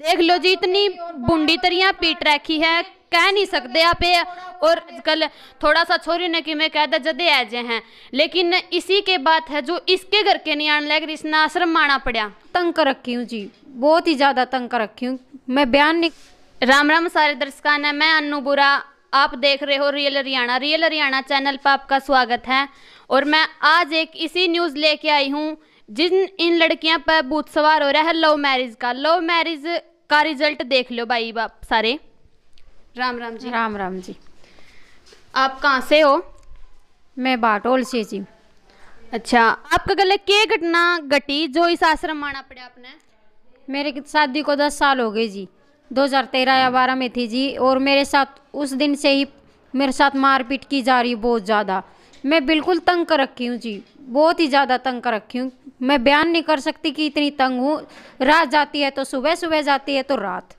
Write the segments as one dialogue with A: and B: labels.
A: देख लो जी, इतनी बुंडी तरियां पीट रखी है, कह नहीं सकते आप ये। और कल थोड़ा सा छोरी ने कि मैं कहता जदे ऐजे हैं, लेकिन इसी के बात है जो इसके घर के नहीं आने लग रही, इसने आश्रम माना पड़ा।
B: तंग कर रखी हूँ जी, बहुत ही ज्यादा तंग कर रखी हूँ, मैं बयान नहीं।
A: राम राम सारे दर्शकान है, मैं अन्नू बुरा, आप देख रहे हो real Haryana. Real Haryana channel पर आपका स्वागत है। और मैं आज एक इसी न्यूज़ लेके आई हूँ जिन इन लड़कियां पर भूत सवार हो रहा है लव मैरिज का। लव मैरिज का रिजल्ट देख लो भाई बाप सारे। राम राम जी।
B: राम राम जी।
A: आप कहाँ से हो?
B: मैं बाटोल से जी।
A: अच्छा, आपका गले क्या घटना घटी जो इस आश्रम माना पड़ा आपने?
B: मेरे शादी को 10 साल हो गए जी, 2013 या 12 में थी जी। और मेरे साथ उस दिन से ही मेरे साथ मारपीट की जा रही, बहुत ज़्यादा। मैं बिल्कुल तंग कर रखी हूँ जी, बहुत ही ज़्यादा तंग कर रखी हूँ। मैं बयान नहीं कर सकती कि इतनी तंग हूँ। रात जाती है तो सुबह, सुबह जाती है तो रात।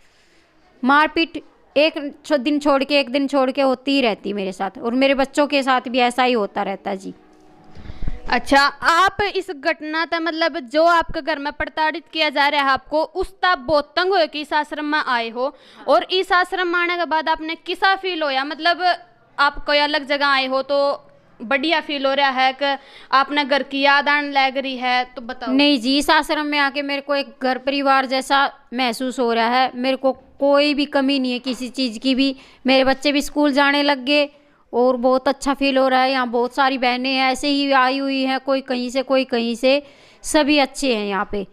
B: मारपीट एक दिन छोड़ के एक दिन छोड़ के होती ही रहती मेरे साथ, और मेरे बच्चों के साथ भी ऐसा ही होता रहता जी।
A: अच्छा, आप इस घटना का मतलब जो आपके घर में प्रताड़ित किया जा रहा है आपको, उस तब बहुत तंग हो कि इस आश्रम में आए हो। और इस आश्रम में आने के बाद आपने किसा फील होया? मतलब आप कोई अलग जगह आए हो तो बढ़िया फील हो रहा है कि आपने घर की याद आने लग रही है, तो बताओ।
B: नहीं जी, इस आश्रम में आके मेरे को एक घर परिवार जैसा महसूस हो रहा है। मेरे को कोई भी कमी नहीं है किसी चीज़ की भी। मेरे बच्चे भी स्कूल जाने लग गए और बहुत अच्छा फील हो रहा है। यहाँ बहुत सारी बहनें हैं ऐसे ही आई हुई हैं, कोई कहीं से कोई कहीं से, सभी अच्छे हैं यहाँ पे।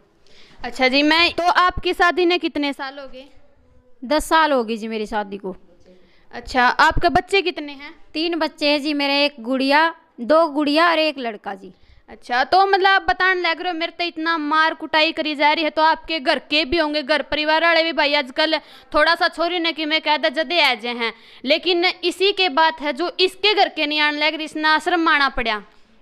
A: अच्छा जी, मैं तो आपकी शादी ने कितने साल हो गए?
B: 10 साल हो गए जी मेरी शादी को।
A: अच्छा, आपके बच्चे कितने हैं?
B: 3 बच्चे हैं जी मेरे, एक गुड़िया, 2 गुड़िया और 1 लड़का जी।
A: अच्छा, तो मतलब आप बताने लग रहे हो मेरे तो इतना मार कुटाई करी जा रही है, तो आपके घर के भी होंगे, घर परिवार वाले भी भाई आजकल थोड़ा सा छोरी ने कि मैं कहता जदे ऐजे हैं, लेकिन इसी के बात है जो इसके घर के नहीं आने लग रही, इसने आश्रम माना पड़ा।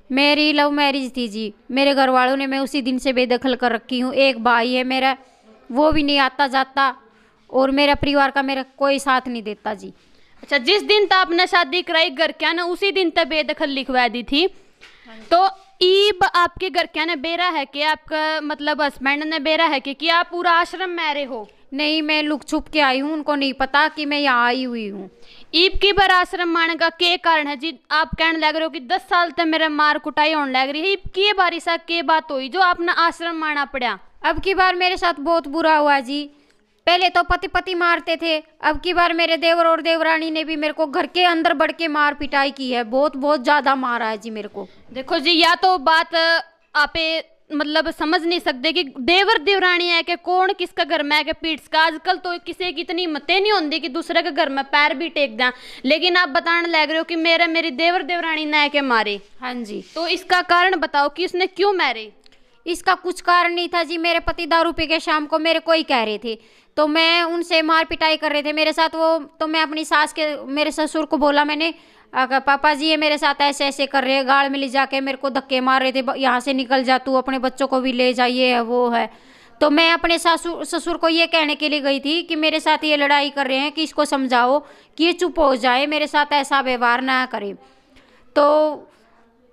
B: मेरी लव मैरिज थी जी, मेरे घर वालों ने मैं उसी दिन से बेदखल कर रखी हूँ। एक भाई है मेरा, वो भी नहीं आता जाता, और मेरा परिवार का मेरा कोई साथ नहीं देता जी।
A: अच्छा, जिस दिन तक आपने शादी कराई घर क्या ने उसी दिन तक बेदखल लिखवा दी थी, तो ईब आपके घर क्या ने बेरा है कि आपका मतलब हस्बैंड ने बेरा है कि आप पूरा आश्रम में रहे हो?
B: नहीं, मैं लुक छुप के आई हूँ, उनको नहीं पता कि मैं यहाँ आई हुई हूँ।
A: ईब की बार आश्रम मारने का क्या कारण है जी? आप कहने लग रहे हो कि 10 साल तक मेरे मार कुटाई होने लग रही है, ईब की बारी सा क्या बात हुई जो आपने आश्रम मारना पड़ा?
B: अब की बार मेरे साथ बहुत बुरा हुआ जी। पहले तो पति पति मारते थे, अब की बार मेरे देवर और देवरानी ने भी मेरे को घर के अंदर बढ़ के मार पिटाई की है, बहुत बहुत ज्यादा मारा है जी मेरे को।
A: देखो जी, या तो बात आप मतलब समझ नहीं सकते कि देवर देवरानी है कि कौन किसका घर में है कि पीठ का। आजकल तो किसी की इतनी हिम्मतें नहीं होती कि दूसरे के घर में पैर भी टेक दें, लेकिन आप बताने लग रहे हो कि मेरी देवर देवरानी ने है के मारे।
B: हाँ जी।
A: तो इसका कारण बताओ कि उसने क्यों मारे?
B: इसका कुछ कारण नहीं था जी, मेरे पति दारू पी के शाम को मेरे को ही कह रहे थे, तो मैं उनसे मार पिटाई कर रहे थे मेरे साथ वो। तो मैं अपनी सास के, मेरे ससुर को बोला मैंने, पापा जी ये मेरे साथ ऐसे ऐसे कर रहे हैं, गाड़ में ले जाके मेरे को धक्के मार रहे थे, यहाँ से निकल जा तू, अपने बच्चों को भी ले जाइए, है वो है। तो मैं अपने ससुर को ये कहने के लिए गई थी कि मेरे साथ ये लड़ाई कर रहे हैं, कि इसको समझाओ कि ये चुप हो जाए, मेरे साथ ऐसा व्यवहार ना करे। तो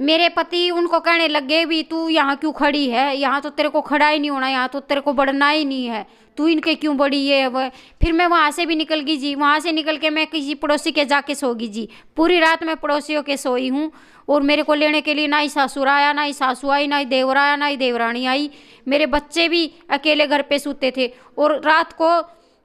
B: मेरे पति उनको कहने लग गए भी तू यहाँ क्यों खड़ी है, यहाँ तो तेरे को खड़ा ही नहीं होना, यहाँ तो तेरे को बढ़ना ही नहीं है, तू इनके क्यों बड़ी ये वह। फिर मैं वहाँ से भी निकल गई जी, वहाँ से निकल के मैं किसी पड़ोसी के जाके सो गई जी। पूरी रात मैं पड़ोसियों के सोई हूँ, और मेरे को लेने के लिए ना ही ससुर आया, ना ही सासू आई, ना ही देवर आया, ना ही देवरानी आई। मेरे बच्चे भी अकेले घर पे सोते थे, और रात को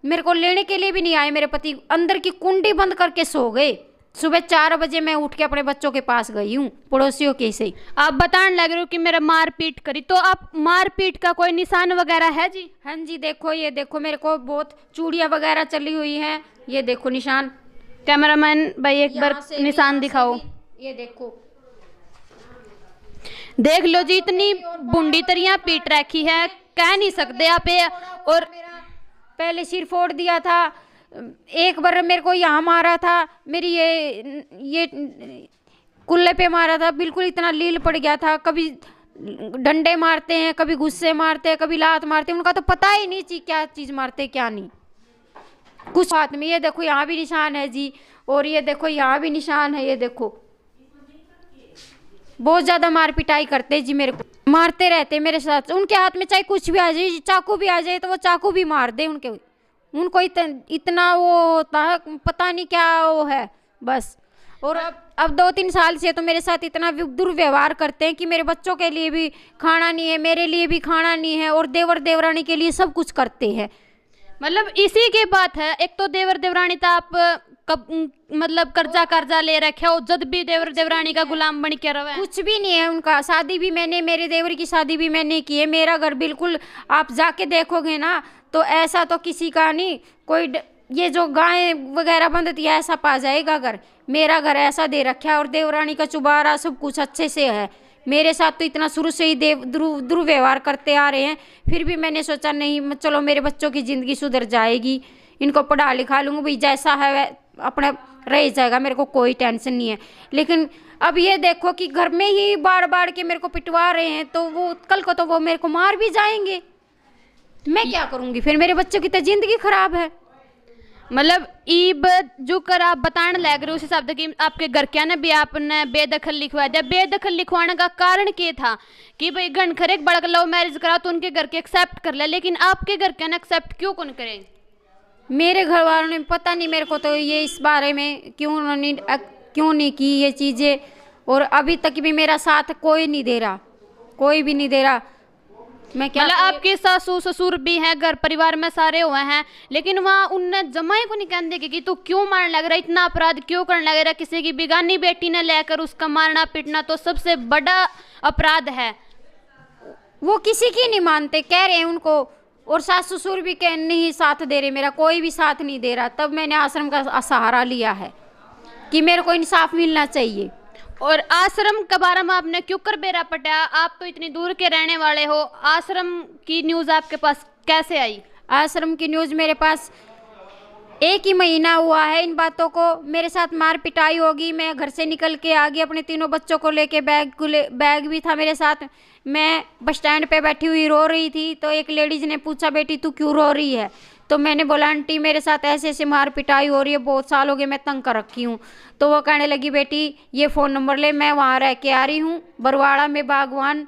B: मेरे को लेने के लिए भी नहीं आए। मेरे पति अंदर की कुंडी बंद करके सो गए। सुबह 4 बजे मैं उठ के अपने बच्चों के पास गई हूँ, पड़ोसियों के से।
A: आप बताने लग रहे हो कि मेरा मारपीट करी, तो आप मारपीट का कोई निशान वगैरह है जी?
B: हाँ जी, देखो ये देखो, मेरे को बहुत चूड़ियाँ वगैरह चली हुई हैं, ये देखो निशान।
A: कैमरामैन भाई एक बार निशान दिखाओ।
B: ये देखो,
A: देख लो जी, इतनी बुंडी तरियां पीट रखी है, कह नहीं सकते आप ये। और
B: पहले सिर फोड़ दिया था, एक बार मेरे को यहाँ मारा था, मेरी ये कुल्ले पे मारा था, बिल्कुल इतना लील पड़ गया था। कभी डंडे मारते हैं, कभी गुस्से मारते हैं, कभी लात मारते हैं, उनका तो पता ही नहीं क्या चीज़ मारते क्या नहीं। कुछ हाथ में ये देखो, यहाँ भी निशान है जी, और ये देखो यहाँ भी निशान है, ये देखो। बहुत ज़्यादा मार पिटाई करते जी, मेरे को मारते रहते मेरे साथ। उनके हाथ में चाहे कुछ भी आ जाए, चाकू भी आ जाए तो वो चाकू भी मार दे उनके। उनको इतना वो होता है, पता नहीं क्या वो है बस। और अब 2-3 साल से तो मेरे साथ इतना दुर्व्यवहार करते हैं कि मेरे बच्चों के लिए भी खाना नहीं है, मेरे लिए भी खाना नहीं है, और देवर देवरानी के लिए सब कुछ करते हैं।
A: मतलब इसी की बात है, एक तो देवर देवरानी तो आप कब मतलब कर्जा ले रखे हो, जब भी देवर देवरानी का गुलाम बन के रहे।
B: कुछ भी नहीं है उनका। शादी भी मैंने, मेरे देवर की शादी भी मैंने की है। मेरा घर बिल्कुल आप जाके देखोगे ना तो ऐसा तो किसी का नहीं, कोई ये जो गाय वगैरह बंधती है ऐसा पा जाएगा घर। मेरा घर ऐसा दे रखा है, और देवरानी का चुबारा सब कुछ अच्छे से है। मेरे साथ तो इतना शुरू से ही दुर्व्यवहार करते आ रहे हैं, फिर भी मैंने सोचा नहीं, चलो मेरे बच्चों की ज़िंदगी सुधर जाएगी, इनको पढ़ा लिखा लूँगी, भाई जैसा है अपना रह जाएगा, मेरे को कोई टेंशन नहीं है। लेकिन अब ये देखो कि घर में ही बार बार के मेरे को पिटवा रहे हैं, तो वो कल को तो वो मेरे को मार भी जाएंगे। मैं क्या करूँगी फिर? मेरे बच्चों की तो ज़िंदगी खराब है।
A: मतलब ईब जो कर आप बताने लग रहे हो उस हिसाब से कि आपके घर क्या ने भी आपने बेदखल लिखवा दिया। बेदखल लिखवाने का कारण क्या था कि भाई घन खरे एक बड़ा लव मैरिज करा तो उनके घर के एक्सेप्ट कर ले, लेकिन आपके घर के ना एक्सेप्ट क्यों कौन करे?
B: मेरे घर वालों ने पता नहीं मेरे को तो ये इस बारे में क्यों नहीं की ये चीज़ें, और अभी तक भी मेरा साथ कोई नहीं दे रहा, कोई भी नहीं दे रहा। मैं क्या,
A: मतलब आपके सासू ससुर भी हैं, घर परिवार में सारे हुए हैं, लेकिन वहाँ उनने जमाई को नहीं कहने देगी कि तू क्यों मारने लग रहा है, इतना अपराध क्यों करने लग रहा है? किसी की बिगानी बेटी ने लेकर उसका मारना पीटना तो सबसे बड़ा अपराध है।
B: वो किसी की नहीं मानते, कह रहे हैं उनको, और सास ससुर भी कह नहीं साथ दे रहे, मेरा कोई भी साथ नहीं दे रहा। तब मैंने आश्रम का सहारा लिया है कि मेरे को इंसाफ मिलना चाहिए।
A: और आश्रम के बारे में आपने क्यों कर बेरा पटा? आप तो इतनी दूर के रहने वाले हो, आश्रम की न्यूज़ आपके पास कैसे आई?
B: आश्रम की न्यूज़ मेरे पास 1 ही महीना हुआ है इन बातों को। मेरे साथ मार पिटाई होगी, मैं घर से निकल के आ गई अपने तीनों बच्चों को लेके, बैग भी था मेरे साथ। मैं बस स्टैंड पे बैठी हुई रो रही थी, तो एक लेडीज़ ने पूछा बेटी तू क्यों रो रही है? तो मैंने बोला आंटी मेरे साथ ऐसे ऐसे मार पिटाई हो रही है, बहुत साल हो गए मैं तंग कर रखी हूँ। तो वो कहने लगी बेटी ये फ़ोन नंबर ले, मैं वहाँ रह के आ रही हूँ, बरवाड़ा में बागवान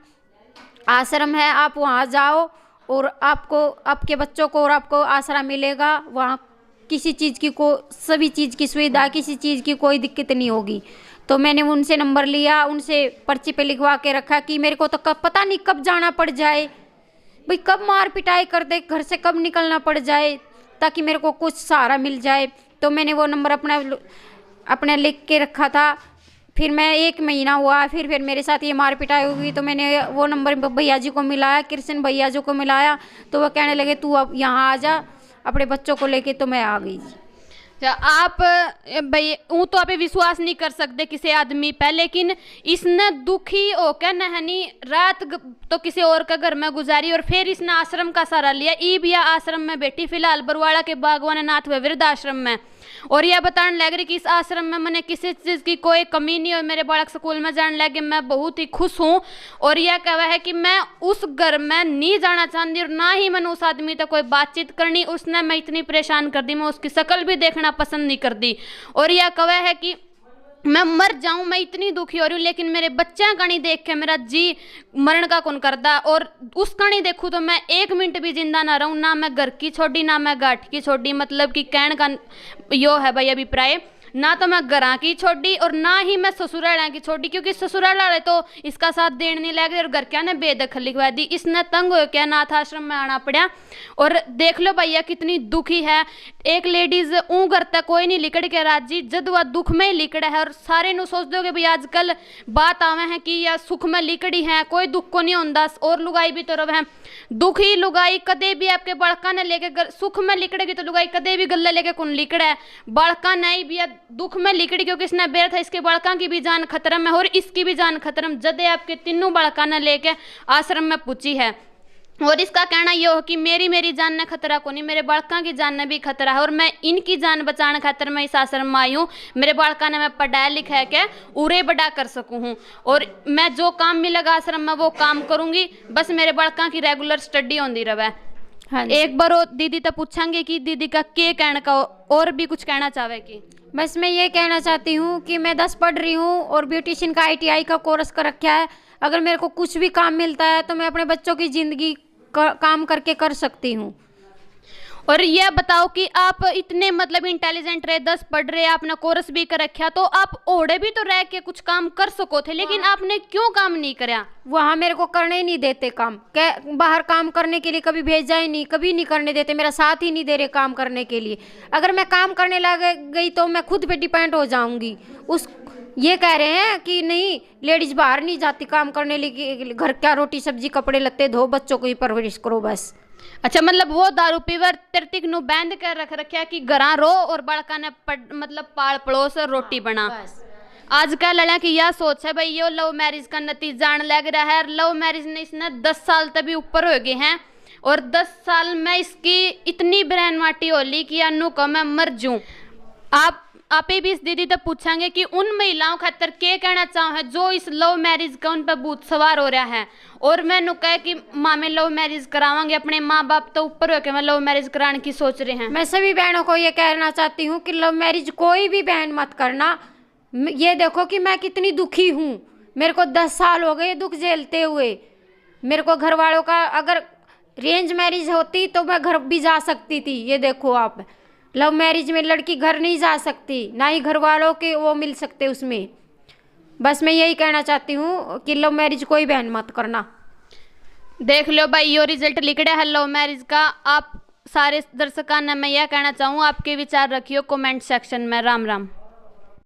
B: आश्रम है, आप वहाँ जाओ और आपको आपके बच्चों को और आपको आसरा मिलेगा। वहाँ किसी चीज़ की सभी चीज़ की सुविधा, किसी चीज़ की कोई दिक्कत नहीं होगी। तो मैंने उनसे नंबर लिया, उनसे पर्ची पे लिखवा के रखा कि मेरे को तो पता नहीं कब जाना पड़ जाए, भाई कब मार पिटाई कर दे, घर से कब निकलना पड़ जाए, ताकि मेरे को कुछ सहारा मिल जाए। तो मैंने वो नंबर अपना लिख के रखा था। फिर मैं 1 महीना हुआ, फिर मेरे साथ ये मार पिटाई हुई, तो मैंने वो नंबर भैया जी को मिलाया, कृष्ण भैया जी को मिलाया। तो वो कहने लगे तू अब यहाँ आ जा अपने बच्चों को लेके। तो मैं आ गई जी।
A: आप भाई वो तो आप विश्वास नहीं कर सकते किसी आदमी पे, लेकिन इसने दुखी होकर नहनी रात तो किसी और का घर में गुजारी, और फिर इसने आश्रम का सहारा लिया। ई भी आश्रम में बैठी फिलहाल बरवाड़ा के बागवान नाथ व वृद्ध आश्रम में, और यह बताने लग रही कि इस आश्रम में मैंने किसी चीज़ की कोई कमी नहीं, और मेरे बालक स्कूल में जाने लगे, मैं बहुत ही खुश हूँ। और यह कहा है कि मैं उस घर में नहीं जाना चाहती, और ना ही मैंने उस आदमी तक कोई बातचीत करनी। उसने मैं इतनी परेशान कर दी, मैं उसकी शक्ल भी देखना पसंद नहीं करती। और यह कहा है कि मैं मर जाऊं, मैं इतनी दुखी हो रही हूँ, लेकिन मेरे बच्चा का नहीं देख के मेरा जी मरण का कौन करता, और उसका नहीं देखूँ तो मैं 1 मिनट भी जिंदा ना रहूँ। ना मैं घर की छोड़ी, ना मैं गाठ की छोड़ी, मतलब कि कहने का यो है भाई अभिप्राय, ना तो मैं घरा की छोड़ी और ना ही मैं ससुराल की छोड़ी, क्योंकि ससुराल वाले तो इसका साथ देने नहीं लगे, और घर क्या ने बेदखल लिखवा दी। इसने तंग हो क्या अनाथ आश्रम में आना पड़ा। और देख लो भैया कितनी दुखी है। एक लेडीज ऊ घर तक कोई नहीं लिकड़ के राजी, जब वह दुख में ही लिकड़ा है। और सारे नु सोच दोगे भाई आजकल बात आवे है कि या सुख में लिकड़ी है, कोई दुख को नहीं होता। और लुगाई भी तो रव है, दुखी लुगाई कदे भी आपके बड़का ने लेके सुख में लिकड़ेगी, तो लुगाई कदे भी गले लेके कौन लिकड़ा है। बड़का नहीं भी दुख में लिकड़ी, क्योंकि इसने बेर था, इसके बड़का की भी जान खतरा में और इसकी भी जान खतरा में। जदे आपके तीनों बड़का ने लेके आश्रम में पूछी है, और इसका कहना यह हो कि मेरी जान ने खतरा को नहीं, मेरे बड़का की जान ने भी खतरा है, और मैं इनकी जान बचाने खातिर मैं इस आश्रम में आई हूँ। मेरे बड़का ने मैं पढ़ाया लिखाया के उरे बड़ा कर सकूँ हूँ, और मैं जो काम मिलेगा आश्रम में वो काम करूँगी, बस मेरे बड़का की रेगुलर स्टडी होती रहे। हाँ, एक बार दीदी तो पूछेंगे कि दीदी का क्या कहने का, और भी कुछ कहना चाहे कि?
B: बस मैं ये कहना चाहती हूँ कि मैं 10 पढ़ रही हूँ और ब्यूटिशियन का ITI का कोर्स कर रखा है। अगर मेरे को कुछ भी काम मिलता है तो मैं अपने बच्चों की ज़िंदगी काम करके कर सकती हूँ।
A: और यह बताओ कि आप इतने मतलब इंटेलिजेंट रहे, 10 पढ़ रहे, आपने कोर्स भी कर रखा, तो आप ओढ़े भी तो रह के कुछ काम कर सको थे, लेकिन आपने क्यों काम नहीं करा?
B: वहाँ मेरे को करने ही नहीं देते काम, बाहर काम करने के लिए कभी भेजा ही नहीं, कभी नहीं करने देते, मेरा साथ ही नहीं दे रहे काम करने के लिए। अगर मैं काम करने लग गई तो मैं खुद पे डिपेंड हो जाऊंगी। ये कह रहे हैं कि नहीं, लेडीज बाहर नहीं जाती काम करने लिए, घर क्या रोटी सब्जी कपड़े लत्ते धो, बच्चों को ही परवरिश करो बस।
A: अच्छा, मतलब वो दारू पीवर तिरतिक नु बैंड कर रख रखा कि घरा रो और बड़का ने मतलब पाल पड़ोस रोटी बना। आजकल लड़ा की यह सोच है भाई, यो लव मैरिज का नतीजा लग रहा है। लव मैरिज ने इसने 10 साल तभी ऊपर हो गए हैं, और 10 साल में इसकी इतनी ब्रेन माटी होली कि अनु को मैं मर जाऊं। आप भी इस दीदी तो पूछेंगे कि उन महिलाओं खातर क्या कहना चाहो है जो इस लव मैरिज का उन पर भूत सवार हो रहा है। और मैंने कहा कि माँ में लव मैरिज करावांगे, अपने माँ बाप तो ऊपर होकर मैं लव मैरिज कराने की सोच रहे हैं।
B: मैं सभी बहनों को ये कहना चाहती हूँ कि लव मैरिज कोई भी बहन मत करना। ये देखो कि मैं कितनी दुखी हूँ, मेरे को 10 साल हो गए दुख झेलते हुए। मेरे को घर वालों का, अगर रेंज मैरिज होती तो मैं घर भी जा सकती थी। ये देखो आप, लव मैरिज में लड़की घर नहीं जा सकती, ना ही घर वालों के वो मिल सकते उसमें। बस मैं यही कहना चाहती हूँ कि लव मैरिज कोई बहन मत करना।
A: देख लो भाई, यो रिजल्ट लिख रहा है लव मैरिज का। आप सारे दर्शकों ने मैं यह कहना चाहूँ, आपके विचार रखियो कमेंट सेक्शन में। राम राम।